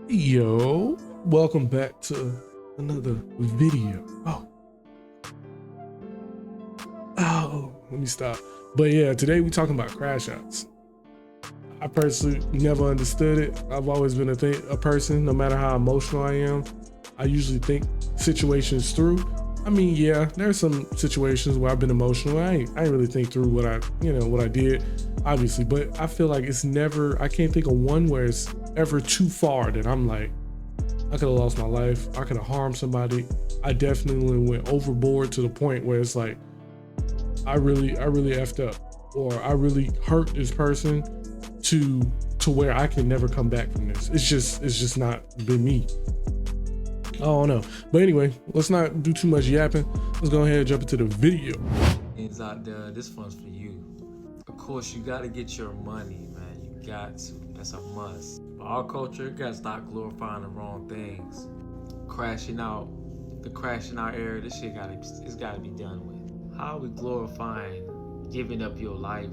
Yo, welcome back to another video. Let me stop. But yeah, today we're talking about crash outs. I personally never understood it. I've always been a person, no matter how emotional I am, I usually think situations through. I mean, yeah, there's some situations where I've been emotional. I ain't really think through what I did, obviously, but I feel like it's never, I can't think of one where it's ever too far that I'm like, I could have lost my life. I could have harmed somebody. I definitely went overboard to the point where it's like, I really effed up, or I really hurt this person to where I can never come back from this. It's just not been me. I don't know. But anyway, let's not do too much yapping. Let's go ahead and jump into the video. Is out there, this one's for you. Of course, you gotta get your money, man. You got to. That's a must. For our culture, you gotta stop glorifying the wrong things. The crashing out era, this shit it's gotta be done with. How are we glorifying giving up your life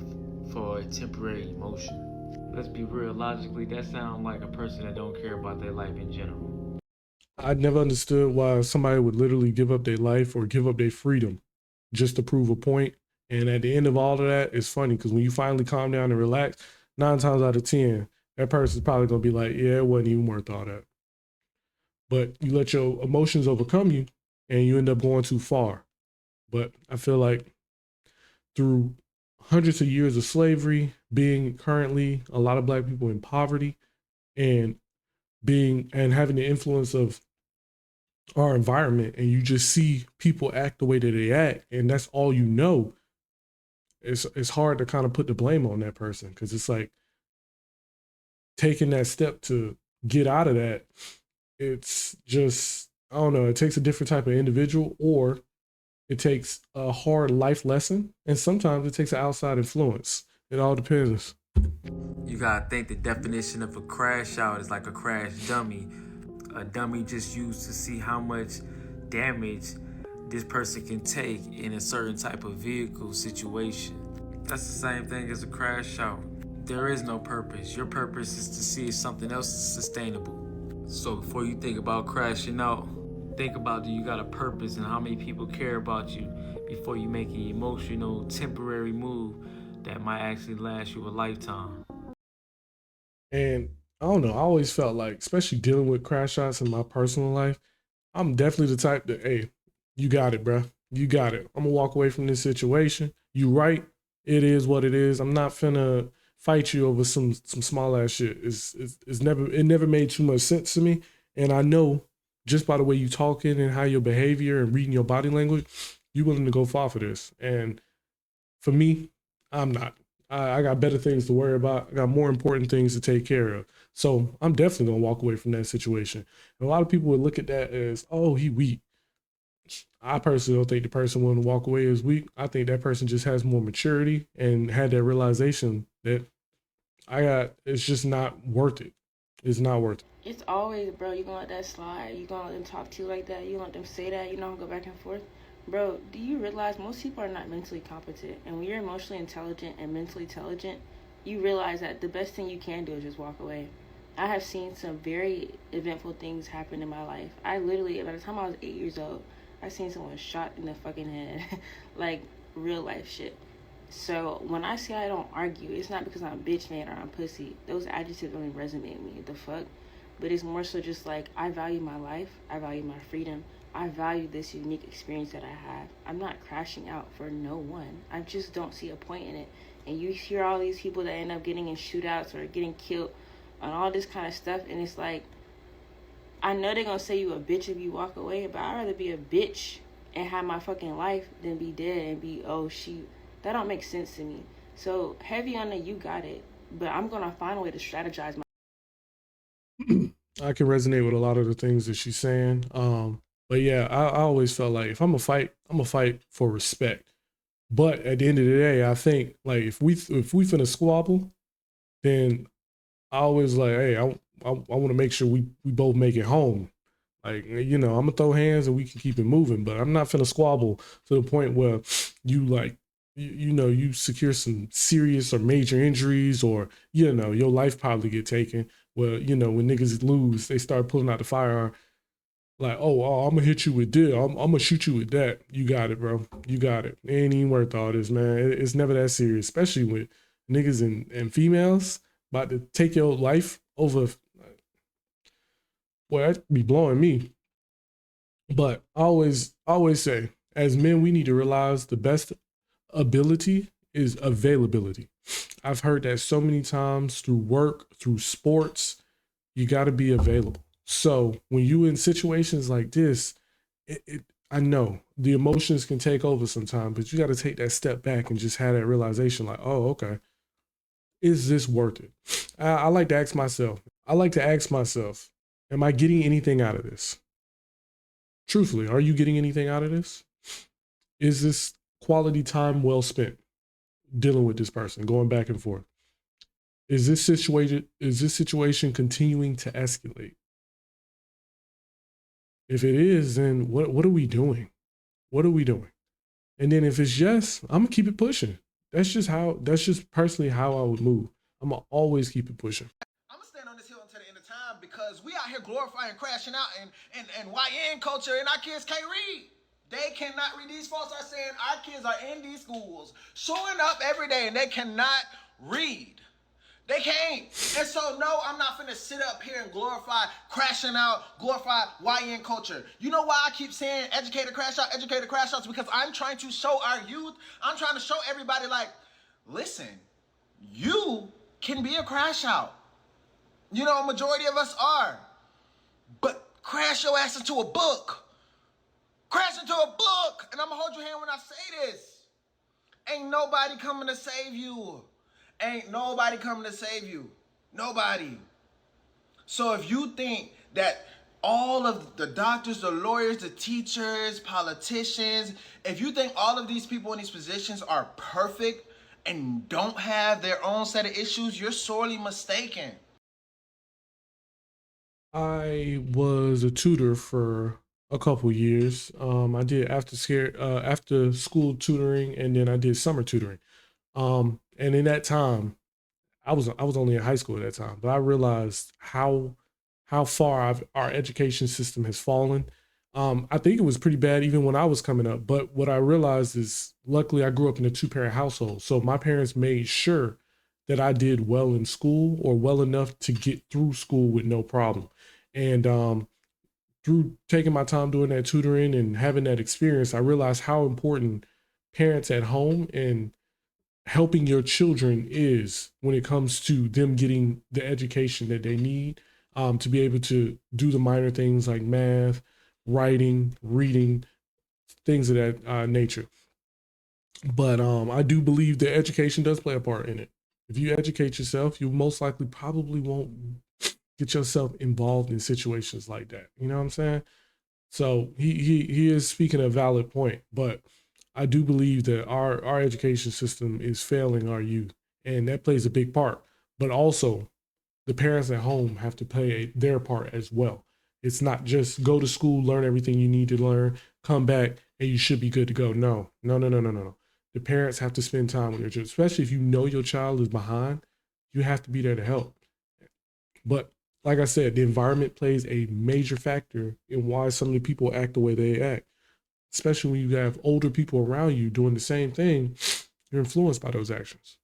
for a temporary emotion? Let's be real, logically, that sounds like a person that don't care about their life in general. I never understood why somebody would literally give up their life or give up their freedom just to prove a point. And at the end of all of that, it's funny because when you finally calm down and relax, 9 times out of 10, that person's probably gonna be like, yeah, it wasn't even worth all that. But you let your emotions overcome you and you end up going too far. But I feel like through hundreds of years of slavery, being currently a lot of Black people in poverty, and being and having the influence of our environment, and you just see people act the way that they act, and that's all you know, it's hard to kind of put the blame on that person, because it's like taking that step to get out of that, it's just, I don't know, it takes a different type of individual, or it takes a hard life lesson, and sometimes it takes an outside influence. It all depends. You gotta think the definition of a crash out is like a crash dummy. A dummy just used to see how much damage this person can take in a certain type of vehicle situation. That's the same thing as a crash out. There is no purpose. Your purpose is to see if something else is sustainable. So before you think about crashing out, think about, do you got a purpose and how many people care about you before you make an emotional, temporary move that might actually last you a lifetime. And I don't know, I always felt like, especially dealing with crash outs in my personal life, I'm definitely the type that, hey, you got it, bro. You got it. I'm gonna walk away from this situation. You right. It is what it is. I'm not finna fight you over some small ass shit. It never made too much sense to me. And I know just by the way you talking and how your behavior and reading your body language, you willing to go far for this. And for me, I'm not. I got better things to worry about. I got more important things to take care of. So I'm definitely gonna walk away from that situation. And a lot of people would look at that as, oh, he weak. I personally don't think the person willing to walk away is weak. I think that person just has more maturity and had that realization that it's just not worth it. It's not worth it. It's always, bro, you gonna let that slide? You gonna let them talk to you like that? You gonna let them say that? You don't go back and forth? Bro, do you realize most people are not mentally competent? And when you're emotionally intelligent and mentally intelligent, you realize that the best thing you can do is just walk away. I have seen some very eventful things happen in my life. I literally, by the time I was 8 years old, I seen someone shot in the fucking head. Like, real life shit. So when I say I don't argue, it's not because I'm bitch man or I'm pussy. Those adjectives don't even resonate with me. The fuck? But it's more so just like, I value my life. I value my freedom. I value this unique experience that I have. I'm not crashing out for no one. I just don't see a point in it. And you hear all these people that end up getting in shootouts or getting killed on all this kind of stuff, and it's like, I know they're gonna say you a bitch if you walk away, but I'd rather be a bitch and have my fucking life than be dead and be, oh, she. That don't make sense to me. So heavy on the you got it, but I'm gonna find a way to strategize my. I can resonate with a lot of the things that she's saying. But yeah, I always felt like if I'm gonna fight for respect. But at the end of the day, I think like if we finna squabble, then I always like, hey, I want to make sure we both make it home. Like, I'm gonna throw hands and we can keep it moving, but I'm not finna squabble to the point where you like, you secure some serious or major injuries, or your life probably get taken. Well, when niggas lose, they start pulling out the firearm. Like, oh, I'm gonna hit you with this. I'm gonna shoot you with that. You got it, bro. You got it. It ain't even worth all this, man. It's never that serious, especially with niggas and females about to take your life over. Boy, that'd be blowing me. But I always say, as men, we need to realize the best ability is availability. I've heard that so many times through work, through sports. You got to be available. So when you in situations like this, I know the emotions can take over sometimes, but you got to take that step back and just have that realization, like, oh, okay, is this worth it? I like to ask myself. I like to ask myself, am I getting anything out of this? Truthfully, are you getting anything out of this? Is this quality time well spent dealing with this person, going back and forth? Is this situation continuing to escalate? If it is, then what are we doing? What are we doing? And then if it's yes, I'm gonna keep it pushing. That's just personally how I would move. I'm gonna always keep it pushing. I'm gonna stand on this hill until the end of time because we out here glorifying crashing out and YN culture, and our kids can't read. They cannot read. These folks are saying our kids are in these schools showing up every day and they cannot read. They can't. And so, no, I'm not finna sit up here and glorify crashing out, glorify YN culture. You know why I keep saying educated crash outs? Because I'm trying to show our youth, I'm trying to show everybody, like, listen, you can be a crash out. You know, a majority of us are. But crash your ass into a book. Crash into a book. And I'm gonna hold your hand when I say this. Ain't nobody coming to save you. Ain't nobody coming to save you. Nobody. So if you think that all of the doctors, the lawyers, the teachers, politicians, if you think all of these people in these positions are perfect and don't have their own set of issues, you're sorely mistaken. I was a tutor for a couple years. I did after school tutoring, and then I did summer tutoring. And in that time, I was only in high school at that time, but I realized how far our education system has fallen. I think it was pretty bad even when I was coming up. But what I realized is, luckily, I grew up in a two-parent household, so my parents made sure that I did well in school, or well enough to get through school with no problem. And through taking my time doing that tutoring and having that experience, I realized how important parents at home and helping your children is when it comes to them getting the education that they need, to be able to do the minor things like math, writing, reading, things of that nature. But I do believe that education does play a part in it. If you educate yourself, you most likely probably won't get yourself involved in situations like that. You know what I'm saying? So he is speaking a valid point, but I do believe that our education system is failing our youth, and that plays a big part. But also, the parents at home have to play their part as well. It's not just go to school, learn everything you need to learn, come back, and you should be good to go. No, no, no, no, no, no. The parents have to spend time with your children, especially if you know your child is behind. You have to be there to help. But like I said, the environment plays a major factor in why some of the people act the way they act. Especially when you have older people around you doing the same thing, you're influenced by those actions.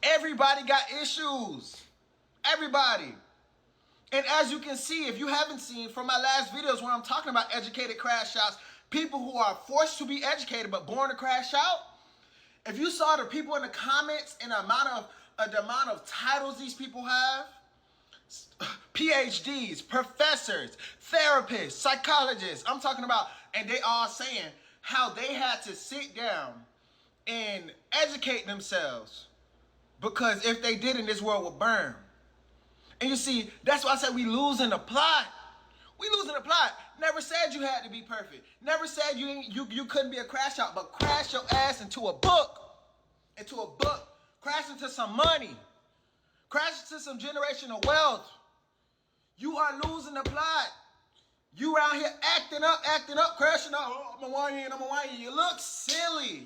Everybody got issues. Everybody. And as you can see, if you haven't seen from my last videos where I'm talking about educated crash outs, people who are forced to be educated but born to crash out, if you saw the people in the comments and the amount of titles these people have, PhDs, professors, therapists, psychologists, I'm talking about, and they all saying how they had to sit down and educate themselves because if they didn't, this world would burn. And you see, that's why I said we losing the plot. We losing the plot. Never said you had to be perfect. Never said you couldn't be a crash out, but crash your ass into a book. Into a book. Crash into some money. Crash into some generational wealth. You are losing the plot. You out here acting up, crashing out. Oh, I'm a YN. You look silly.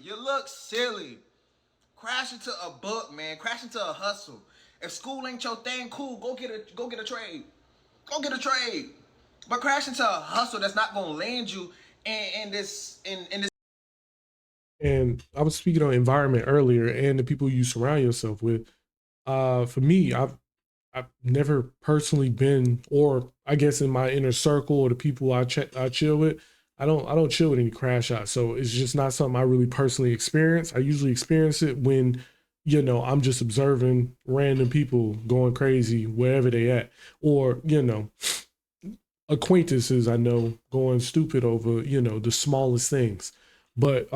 Crash into a book, man. Crash into a hustle. If school ain't your thing, cool, go get a trade. Go get a trade. But crash into a hustle that's not gonna land you in this. And I was speaking on environment earlier and the people you surround yourself with. For me, I've never personally been, or I guess in my inner circle or the people I chill with, I don't chill with any crash outs. So it's just not something I really personally experience. I usually experience it when, I'm just observing random people going crazy wherever they at, or acquaintances I know going stupid over the smallest things. But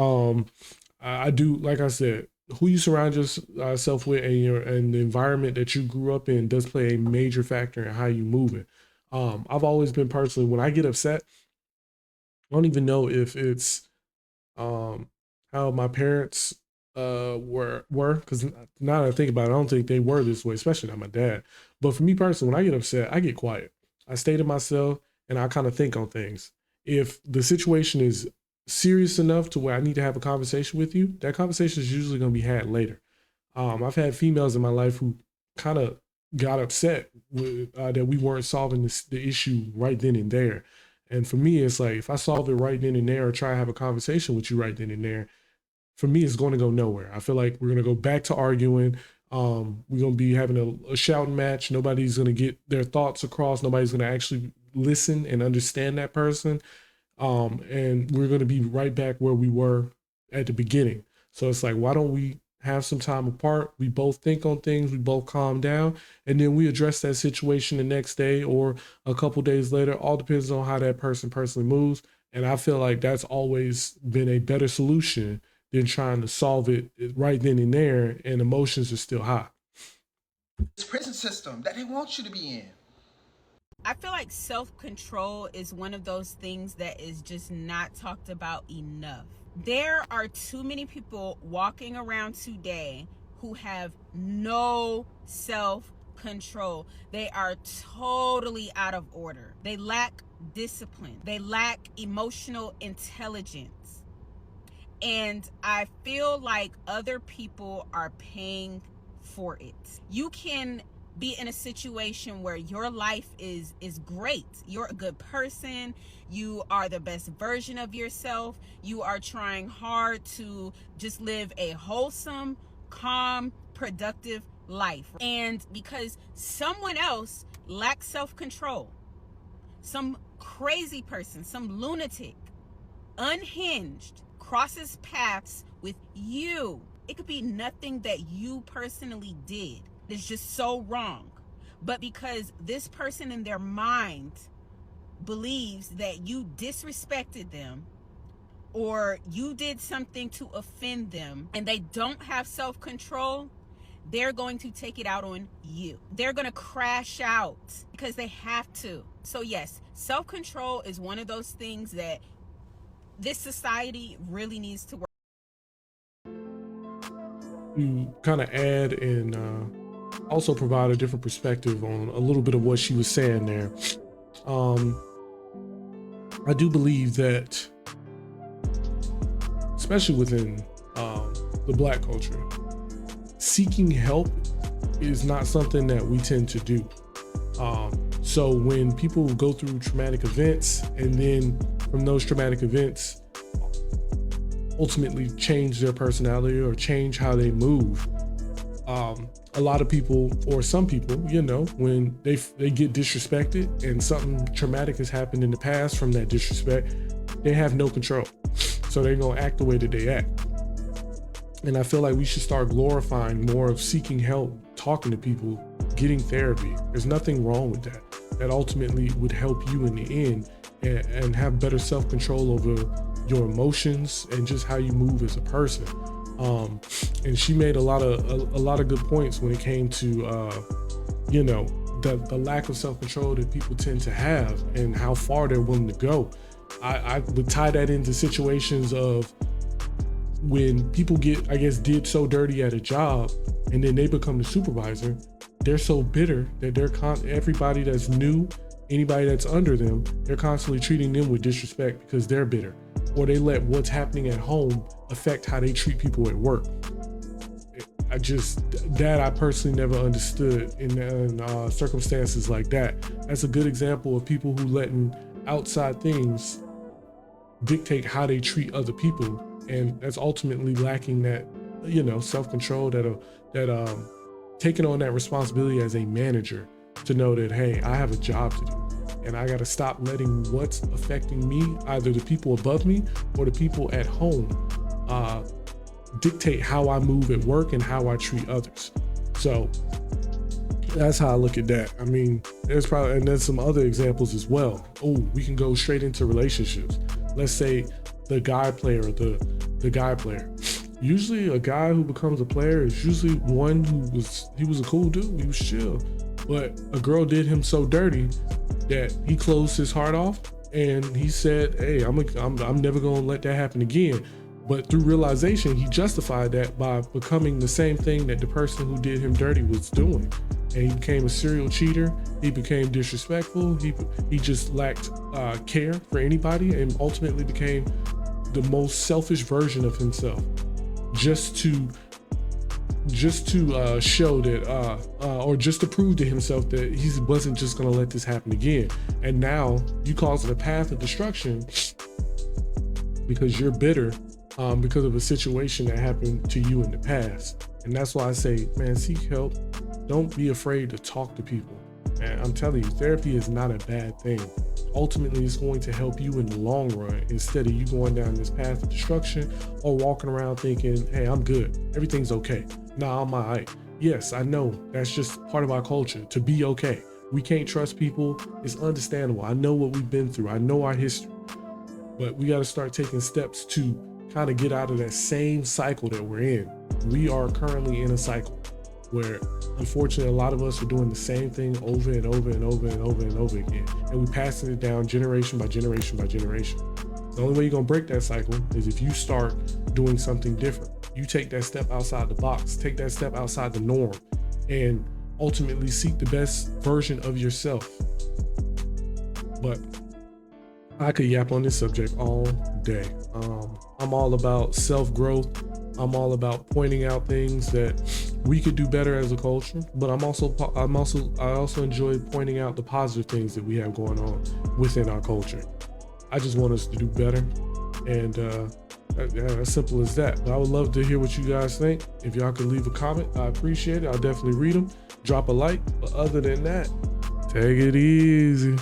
I do, like I said, who you surround yourself with and the environment that you grew up in does play a major factor in how you move it. I've always been personally, when I get upset, I don't even know if it's how my parents were because now that I think about it, I don't think they were this way, especially not my dad. But for me personally, when I get upset, I get quiet. I stay to myself and I kind of think on things. If the situation is serious enough to where I need to have a conversation with you, that conversation is usually going to be had later. I've had females in my life who kind of got upset with, that we weren't solving the issue right then and there. And for me, it's like, if I solve it right then and there or try to have a conversation with you right then and there, for me, it's going to go nowhere. I feel like we're going to go back to arguing. We're going to be having a shouting match. Nobody's going to get their thoughts across. Nobody's going to actually listen and understand that person. And we're going to be right back where we were at the beginning. So it's like, why don't we have some time apart? We both think on things, we both calm down, and then we address that situation the next day or a couple days later. All depends on how that person personally moves. And I feel like that's always been a better solution than trying to solve it right then and there, and emotions are still high. This prison system that they want you to be in. I feel like self-control is one of those things that is just not talked about enough. There are too many people walking around today who have no self-control. They are totally out of order. They lack discipline. They lack emotional intelligence. And I feel like other people are paying for it. You can be in a situation where your life is great. You're a good person. You are the best version of yourself. You are trying hard to just live a wholesome, calm, productive life. And because someone else lacks self-control, some crazy person, some lunatic, unhinged, crosses paths with you. It could be nothing that you personally did. It's just so wrong. But because this person in their mind believes that you disrespected them or you did something to offend them and they don't have self-control, they're going to take it out on you. They're going to crash out because they have to. So yes, self-control is one of those things that this society really needs to work. You kind of add and also provide a different perspective on a little bit of what she was saying there. I do believe that, especially within the Black culture, seeking help is not something that we tend to do. So when people go through traumatic events and then from those traumatic events ultimately change their personality or change how they move, a lot of people, or some people, when they get disrespected and something traumatic has happened in the past from that disrespect, they have no control. So they're gonna act the way that they act. And I feel like we should start glorifying more of seeking help, talking to people, getting therapy. There's nothing wrong with that. That ultimately would help you in the end and have better self-control over your emotions and just how you move as a person. And she made a lot of good points when it came to the lack of self-control that people tend to have and how far they're willing to go. I would tie that into situations of when people get, I guess, did so dirty at a job and then they become the supervisor. They're so bitter that everybody that's new, anybody that's under them, they're constantly treating them with disrespect because they're bitter, or they let what's happening at home affect how they treat people at work. I personally never understood in circumstances like that. That's a good example of people who letting outside things dictate how they treat other people, and that's ultimately lacking that, self-control, that taking on that responsibility as a manager to know that, hey, I have a job to do, and I got to stop letting what's affecting me, either the people above me or the people at home, dictate how I move at work and how I treat others. So that's how I look at that. I mean, there's some other examples as well. Oh, we can go straight into relationships. Let's say the guy player, the guy player. Usually a guy who becomes a player is usually one he was a cool dude, he was chill. But a girl did him so dirty that he closed his heart off, and he said, hey, I'm never gonna let that happen again. But through realization, he justified that by becoming the same thing that the person who did him dirty was doing. And he became a serial cheater. He became disrespectful. He just lacked care for anybody, and ultimately became the most selfish version of himself, just to show that, or just to prove to himself that he wasn't just gonna let this happen again. And now you causing a path of destruction because you're bitter, because of a situation that happened to you in the past. And that's why I say, man, seek help. Don't be afraid to talk to people. And I'm telling you, therapy is not a bad thing. Ultimately, it's going to help you in the long run, instead of you going down this path of destruction or walking around thinking, hey, I'm good, everything's okay. Nah, I'm all right. Yes, I know that's just part of our culture, to be okay. We can't trust people. It's understandable. I know what we've been through. I know our history. But we got to start taking steps to kind of get out of that same cycle that we're in. We are currently in a cycle where, unfortunately, a lot of us are doing the same thing over and over and over and over and over again. And we're passing it down generation by generation by generation. The only way you're gonna break that cycle is if you start doing something different. You take that step outside the box, take that step outside the norm, and ultimately seek the best version of yourself. But I could yap on this subject all day. I'm all about self-growth. I'm all about pointing out things that we could do better as a culture, but I also enjoy pointing out the positive things that we have going on within our culture. I just want us to do better, and as simple as that. But I would love to hear what you guys think. If y'all could leave a comment, I appreciate it. I'll definitely read them. Drop a like. But other than that, take it easy.